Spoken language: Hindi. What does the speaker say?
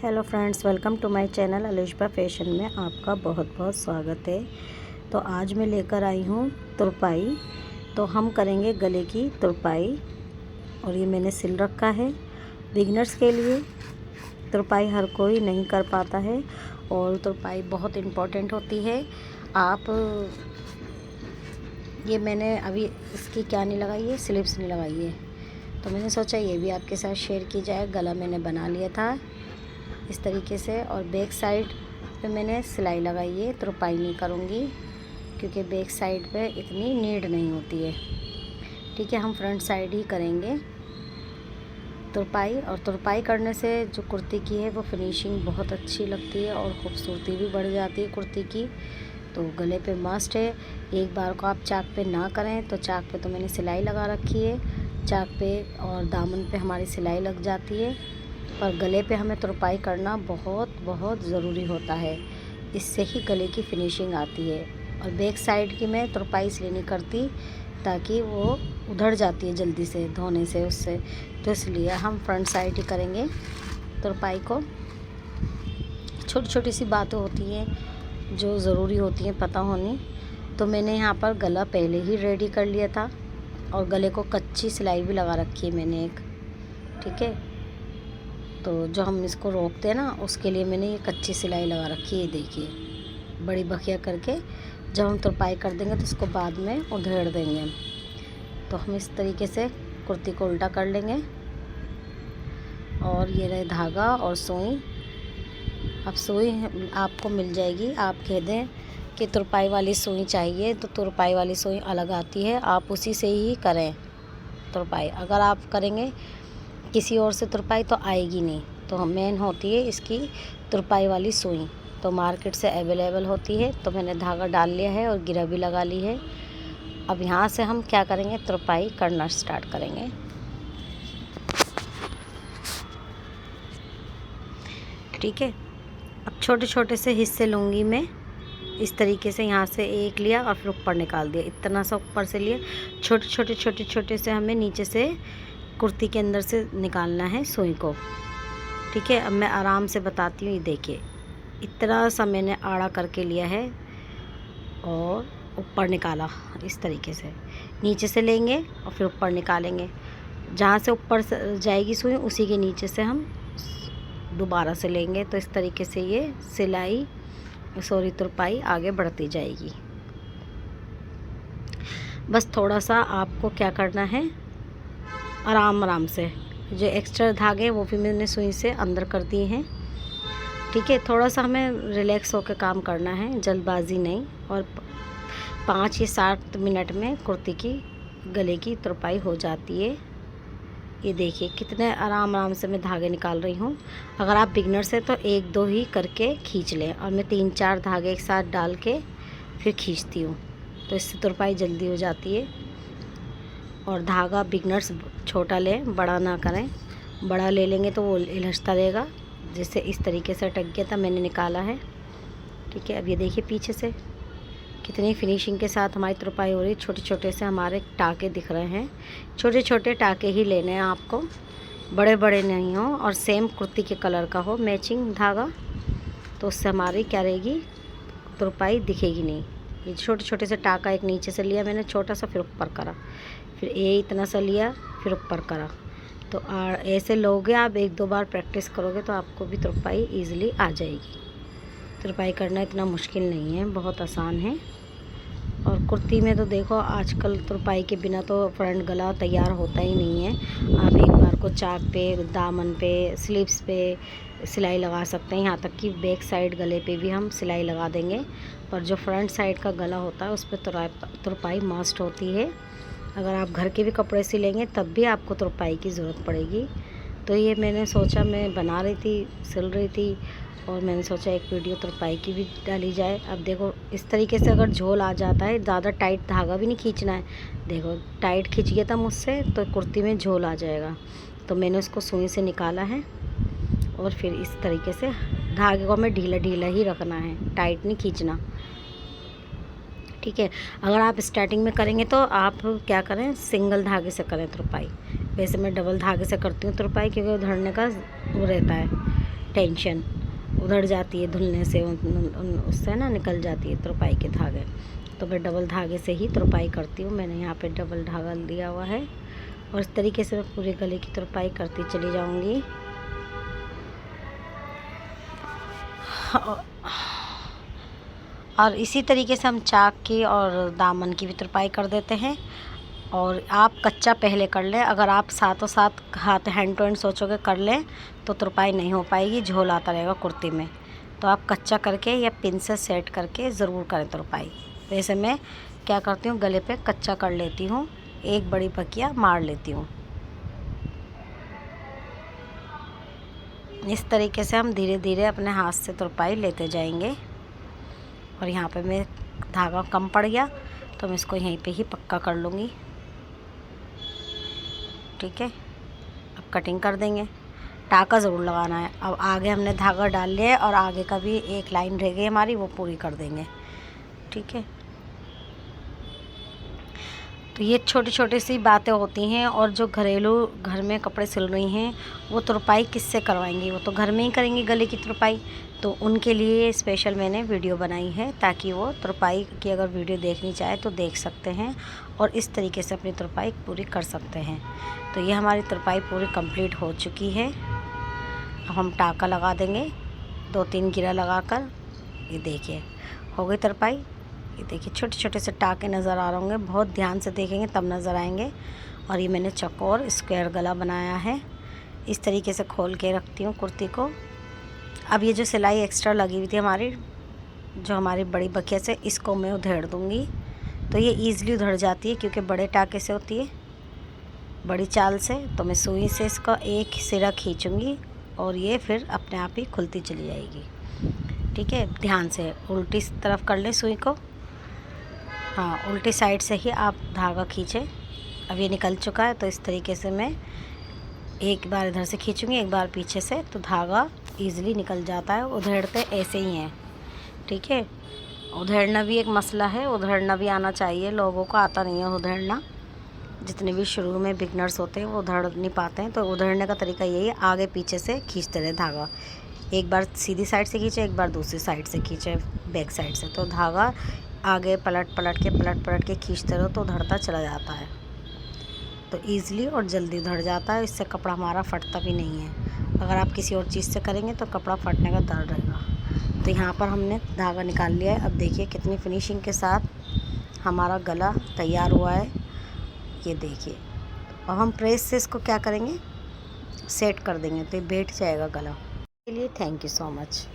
Hello friends, welcome to my channel Alishba fashion में आपका बहुत बहुत स्वागत है। तो आज मैं लेकर आई हूँ तुरपाई। तो हम करेंगे गले की तुरपाई और ये मैंने सिल रखा है बिगिनर्स के लिए। तुरपाई हर कोई नहीं कर पाता है और तुरपाई बहुत इम्पोर्टेंट होती है। आप ये मैंने अभी इसकी क्या नहीं लगाई है, स्लिप्स नहीं लगाई है, तो मैंने सोचा ये भी आपके साथ शेयर की जाए। गला मैंने बना लिया था इस तरीके से और बैक साइड पे मैंने सिलाई लगाई है। तुरपाई नहीं करूँगी क्योंकि बैक साइड पे इतनी नीड नहीं होती है। ठीक है, हम फ्रंट साइड ही करेंगे तुरपाई। और तुरपाई करने से जो कुर्ती की है वो फिनिशिंग बहुत अच्छी लगती है और ख़ूबसूरती भी बढ़ जाती है कुर्ती की। तो गले पे मस्ट है। एक बार को आप चाक पे ना करें तो चाक पे तो मैंने सिलाई लगा रखी है, चाक पे और दामन पे हमारी सिलाई लग जाती है, पर गले पे हमें तुरपाई करना बहुत बहुत ज़रूरी होता है। इससे ही गले की फिनिशिंग आती है। और बैक साइड की मैं तुरपाई इसलिए नहीं करती ताकि वो उधड़ जाती है जल्दी से धोने से उससे, तो इसलिए हम फ्रंट साइड ही करेंगे तुरपाई को। छोटी छोटी सी बातें होती हैं जो ज़रूरी होती हैं पता होनी। तो मैंने यहाँ पर गला पहले ही रेडी कर लिया था और गले को कच्ची सिलाई भी लगा रखी है मैंने एक। ठीक है, तो जो हम इसको रोकते हैं ना उसके लिए मैंने ये कच्ची सिलाई लगा रखी है। देखिए बड़ी बखिया करके जब हम तुरपाई कर देंगे तो इसको बाद में उधेड़ देंगे हम। तो हम इस तरीके से कुर्ती को उल्टा कर लेंगे और ये रहे धागा और सुई। अब सुई आपको मिल जाएगी। आप कह दें कि तुरपाई वाली सुई चाहिए तो तुरपाई वाली सुई अलग आती है, आप उसी से ही करें तुरपाई। अगर आप करेंगे किसी और से तुरपाई तो आएगी नहीं। तो मेन होती है इसकी तुरपाई वाली सुई, तो मार्केट से अवेलेबल होती है। तो मैंने धागा डाल लिया है और गिरा भी लगा ली है। अब यहाँ से हम क्या करेंगे, तुरपाई करना स्टार्ट करेंगे। ठीक है, अब छोटे छोटे से हिस्से लूँगी मैं इस तरीके से। यहाँ से एक लिया और फिर ऊपर निकाल दिया, इतना सा ऊपर से लिया। छोटे छोटे से हमें नीचे से कुर्ती के अंदर से निकालना है सुई को। ठीक है, अब मैं आराम से बताती हूँ। ये देखिए इतना सा मैंने आड़ा करके लिया है और ऊपर निकाला इस तरीके से। नीचे से लेंगे और फिर ऊपर निकालेंगे। जहाँ से ऊपर जाएगी सुई उसी के नीचे से हम दोबारा से लेंगे। तो इस तरीके से ये तुरपाई आगे बढ़ती जाएगी। बस थोड़ा सा आपको क्या करना है, आराम से जो एक्स्ट्रा धागे वो भी मैंने सुई से अंदर कर दिए हैं। ठीक है, थोड़ा सा हमें रिलैक्स होकर काम करना है, जल्दबाजी नहीं। और 5 या 7 मिनट में कुर्ती की गले की तुरपाई हो जाती है। ये देखिए कितने आराम से मैं धागे निकाल रही हूँ। अगर आप बिगनर से तो 1-2 ही करके खींच लें और मैं 3-4 धागे एक साथ डाल के फिर खींचती हूँ, तो इससे तुरपाई जल्दी हो जाती है। और धागा बिगनर्स छोटा लें, बड़ा ना करें। बड़ा ले लेंगे तो वो इलझता रहेगा। जैसे इस तरीके से अटक गया था, मैंने निकाला है। ठीक है, अब ये देखिए पीछे से कितनी फिनिशिंग के साथ हमारी तुरपाई हो रही है। छोटे छोटे से हमारे टाके दिख रहे हैं। छोटे छोटे टाके ही लेने हैं आपको, बड़े बड़े नहीं हो और सेम कुर्ती के कलर का हो मैचिंग धागा, तो उससे हमारी क्या रहेगी, तुरपाई दिखेगी नहीं। ये छोटे छोटे से टाका एक नीचे से लिया मैंने छोटा सा, फिर ऊपर करा, फिर ये इतना सा लिया, फिर ऊपर करा। तो ऐसे लोगे आप 1-2 बार प्रैक्टिस करोगे तो आपको भी तुरपाई ईज़िली आ जाएगी। तुरपाई करना इतना मुश्किल नहीं है, बहुत आसान है। और कुर्ती में तो देखो आजकल तुरपाई के बिना तो फ्रंट गला तैयार होता ही नहीं है। आप एक बार को चाक पे, दामन पे, स्लीव्स पे सिलाई लगा सकते हैं। यहाँ तक कि बैक साइड गले पे भी हम सिलाई लगा देंगे, पर जो फ्रंट साइड का गला होता है उस पर तुरपाई मस्ट होती है। अगर आप घर के भी कपड़े सिलेंगे तब भी आपको तुरपाई की ज़रूरत पड़ेगी। तो ये मैंने सोचा, मैं बना रही थी, सिल रही थी, और मैंने सोचा एक वीडियो तुरपाई की भी डाली जाए। अब देखो इस तरीके से अगर झोल आ जाता है, ज़्यादा टाइट धागा भी नहीं खींचना है। देखो टाइट खींच गया था मुझसे तो कुर्ती में झोल आ जाएगा। तो मैंने उसको सुई से निकाला है और फिर इस तरीके से धागे को हमें ढीला ढीला ही रखना है, टाइट नहीं खींचना। ठीक है, अगर आप स्टार्टिंग में करेंगे तो आप क्या करें, सिंगल धागे से करें तुरपाई। वैसे मैं डबल धागे से करती हूँ तुरपाई क्योंकि उधड़ने का वो रहता है। टेंशन उधड़ जाती है धुलने से, उससे ना निकल जाती है तुरपाई के धागे। तो मैं डबल धागे से ही तुरपाई करती हूँ। मैंने यहाँ पे डबल धागा दिया हुआ है और इस तरीके से मैं पूरे गले की तुरपाई करती चली जाऊँगी। और इसी तरीके से हम चाक की और दामन की भी तुरपाई कर देते हैं। और आप कच्चा पहले कर लें, अगर आप साथों साथ हाथ हैंड टू हैंड सोचोगे कर लें तो तुरपाई नहीं हो पाएगी, झोल आता रहेगा कुर्ती में। तो आप कच्चा करके या पिन से सेट करके ज़रूर करें तुरपाई। वैसे मैं क्या करती हूँ, गले पे कच्चा कर लेती हूँ, एक बड़ी पकिया मार लेती हूँ। इस तरीके से हम धीरे धीरे अपने हाथ से तुरपाई लेते जाएंगे। और यहाँ पे मैं धागा कम पड़ गया तो मैं इसको यहीं पे ही पक्का कर लूँगी। ठीक है, अब कटिंग कर देंगे। टाका ज़रूर लगाना है। अब आगे हमने धागा डाल लिया है और आगे का भी एक लाइन रह गई हमारी, वो पूरी कर देंगे। ठीक है, तो ये छोटी छोटी सी बातें होती हैं। और जो घरेलू घर में कपड़े सिल रही हैं वो तुरपाई किससे करवाएंगी, वो तो घर में ही करेंगी गले की तुरपाई। तो उनके लिए स्पेशल मैंने वीडियो बनाई है ताकि वो तुरपाई की अगर वीडियो देखनी चाहे तो देख सकते हैं और इस तरीके से अपनी तुरपाई पूरी कर सकते हैं। तो ये हमारी तुरपाई पूरी कंप्लीट हो चुकी है। अब हम टाका लगा देंगे 2-3 गिरा लगाकर। ये देखिए हो गई तुरपाई। ये देखिए छोटे छोटे से टाके नज़र आ रहे होंगे, बहुत ध्यान से देखेंगे तब नज़र आएंगे। और ये मैंने चौकोर स्क्वायर गला बनाया है। इस तरीके से खोल के रखती हूँ कुर्ती को। अब ये जो सिलाई एक्स्ट्रा लगी हुई थी हमारी, जो हमारी बड़ी बखिया से, इसको मैं उधेड़ दूँगी। तो ये ईज़िली उधड़ जाती है क्योंकि बड़े टाके से होती है, बड़ी चाल से। तो मैं सुई से इसका एक सिरा खींचूँगी और ये फिर अपने आप ही खुलती चली जाएगी। ठीक है, ध्यान से उल्टी तरफ कर लें सुई को। हाँ, उल्टी साइड से ही आप धागा खींचें। अब ये निकल चुका है तो इस तरीके से मैं एक बार इधर से खींचूँगी, एक बार पीछे से, तो धागा ईज़िली निकल जाता है। उधेड़ते ऐसे ही हैं। ठीक है, उधेड़ना भी एक मसला है, उधेड़ना भी आना चाहिए। लोगों को आता नहीं है उधेड़ना। जितने भी शुरू में बिगनर्स होते हैं वो उधेड़ नहीं पाते हैं। तो उधेड़ने का तरीका यही है, आगे पीछे से खींचते रहे धागा। एक बार सीधी साइड से खींचे, एक बार दूसरी साइड से खींचे, बैक साइड से। तो धागा आगे पलट पलट के खींचते रहो तो उधड़ता चला जाता है। तो ईज़िली और जल्दी उधड़ जाता है। इससे कपड़ा हमारा फटता भी नहीं है। अगर आप किसी और चीज़ से करेंगे तो कपड़ा फटने का डर रहेगा। तो यहाँ पर हमने धागा निकाल लिया है। अब देखिए कितनी फिनिशिंग के साथ हमारा गला तैयार हुआ है। ये देखिए, अब हम प्रेस से इसको क्या करेंगे, सेट कर देंगे तो ये बैठ जाएगा गला। के लिए थैंक यू सो मच।